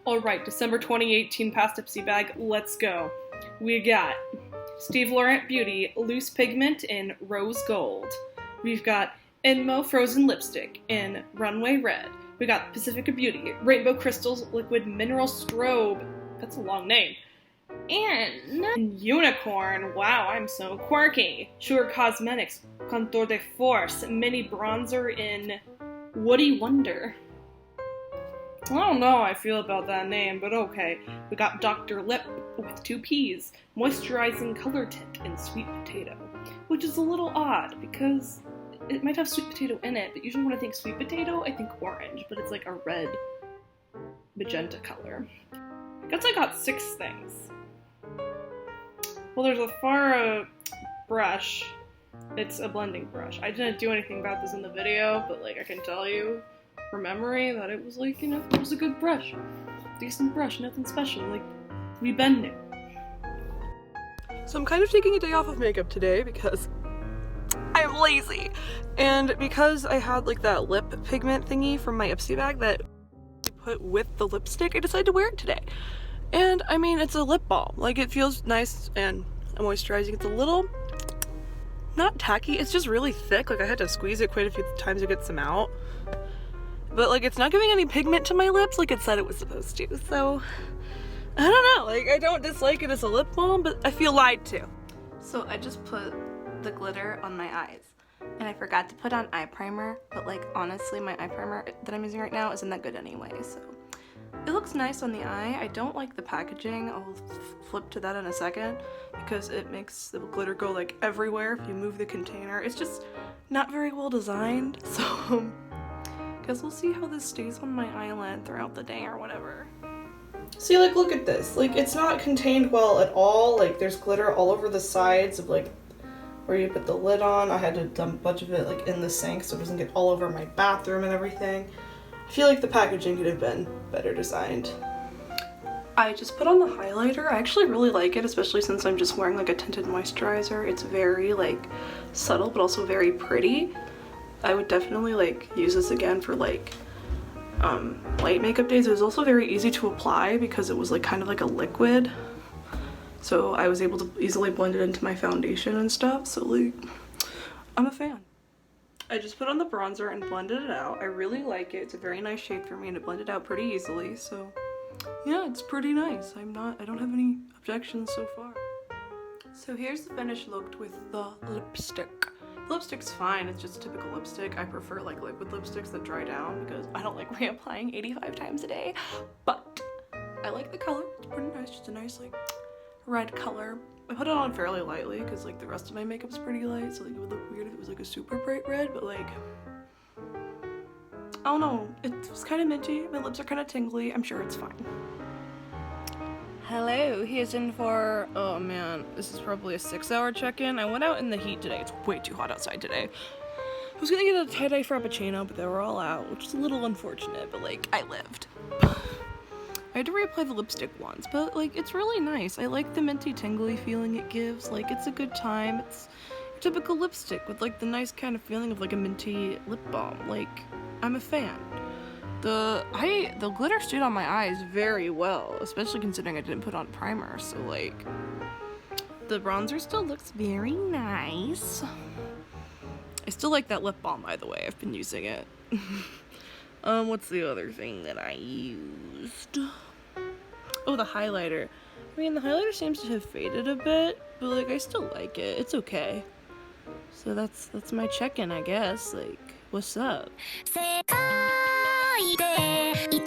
Alright, December 2018 past ipsy bag, let's go. We got Steve Laurent Beauty Loose Pigment in Rose Gold. We've got Inmo Frozen Lipstick in Runway Red. We got Pacifica Beauty Rainbow Crystals Liquid Mineral Strobe. That's a long name. And Unicorn, wow, I'm so quirky. Sugar Cosmetics Contour de Force Mini Bronzer in Woody Wonder. I don't know how I feel about that name, but okay. We got Dr. Lip with 2 P's, Moisturizing Color Tint in Sweet Potato, which is a little odd because it might have sweet potato in it, but usually when I think sweet potato, I think orange, but it's like a red magenta color. I guess I got 6 things. Well, there's a Farah brush. It's a blending brush. I didn't do anything about this in the video, but like I can tell you from memory that it was like, you know, it was a good brush. Decent brush, nothing special, like we been new. So I'm kind of taking a day off of makeup today because I'm lazy. And because I had like that lip pigment thingy from my ipsy bag that I put with the lipstick, I decided to wear it today. And I mean, it's a lip balm. Like it feels nice and moisturizing. It's a little, not tacky, it's just really thick. Like I had to squeeze it quite a few times to get some out. But like it's not giving any pigment to my lips like it said it was supposed to. So I don't know, like I don't dislike it as a lip balm, but I feel lied to. So I just put the glitter on my eyes. And I forgot to put on eye primer, but like honestly my eye primer that I'm using right now isn't that good anyway, so. It looks nice on the eye. I don't like the packaging. I'll flip to that in a second because it makes the glitter go like everywhere if you move the container. It's just not very well designed, so guess we'll see how this stays on my eyelid throughout the day or whatever. See, like look at this. Like it's not contained well at all. Like there's glitter all over the sides of like where you put the lid on. I had to dump a bunch of it like in the sink so it doesn't get all over my bathroom and everything. I feel like the packaging could have been better designed. I just put on the highlighter. I actually really like it, especially since I'm just wearing like a tinted moisturizer. It's very like subtle but also very pretty. I would definitely like use this again for like light makeup days. It was also very easy to apply because it was like kind of like a liquid. So I was able to easily blend it into my foundation and stuff. So like, I'm a fan. I just put on the bronzer and blended it out. I really like it. It's a very nice shade for me and it blended out pretty easily. So yeah, it's pretty nice. I don't have any objections so far. So here's the finished look with the lipstick. The lipstick's fine. It's just a typical lipstick. I prefer like liquid lipsticks that dry down because I don't like reapplying 85 times a day. But I like the color. It's pretty nice. Just a nice like red color. I put it on fairly lightly because like the rest of my makeup's pretty light, so like it would look weird if it was like a super bright red, but like I don't know, it's kind of minty, my lips are kind of tingly, I'm sure it's fine. Hello, here's in for, oh man, this is probably a 6-hour check-in. I went out in the heat today, it's way too hot outside today. I was gonna get a tie-dye frappuccino, but they were all out, which is a little unfortunate, but like, I lived. I had to reapply the lipstick once, but like it's really nice. I like the minty tingly feeling it gives. Like it's a good time. It's your typical lipstick with like the nice kind of feeling of like a minty lip balm. Like I'm a fan. The glitter stayed on my eyes very well, especially considering I didn't put on primer. So like the bronzer still looks very nice. I still like that lip balm, by the way. I've been using it. What's the other thing that I used? Oh, the highlighter. I mean, the highlighter seems to have faded a bit, but like I still like it. It's okay. So that's my check-in, I guess. Like, what's up? 世界で一